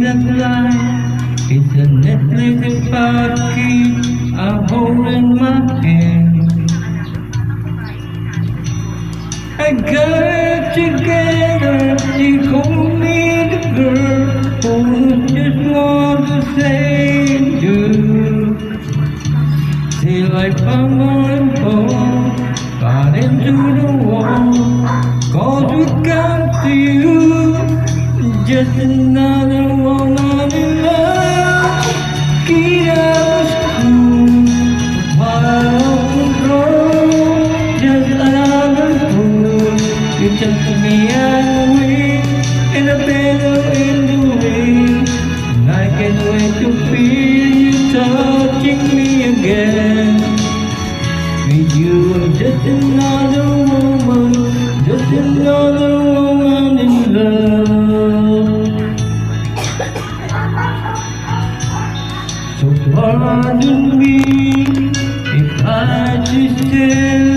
that light. It's a Netflix party I'm holding my hand. I got together, she called me the girl who just wants to say you. Till I found my phone, got into the wall, cause we got to you, just another woman in love. Get out of school, while control, just another fool. You took me away, and I fell in the rain, and I can't wait to feel you touching me again. With you, just another woman, just another woman in love. So pardon me if I just still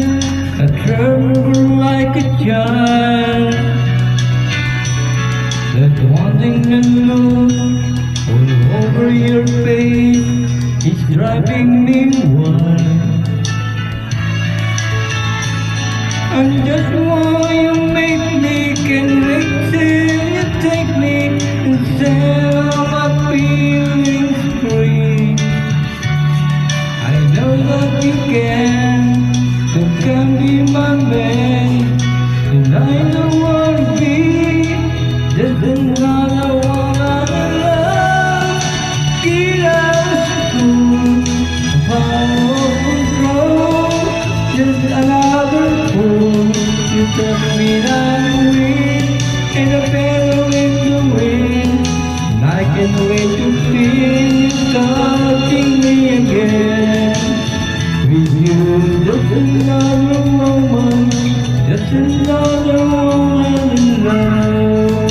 I tremble like a child. That wanting to look all over your face is driving me wild. And just why you make me can wait till you take me and set all my feelings free. I know that you can, so come be my man. And I don't wanna be just another one in love. Get out of school, power control, just another fool. You took me away, and I fell in the wind, and I can't wait to feel you touching me again. With you, just another woman, just another woman in love.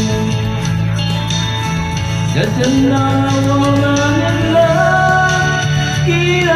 Just another woman in love. Get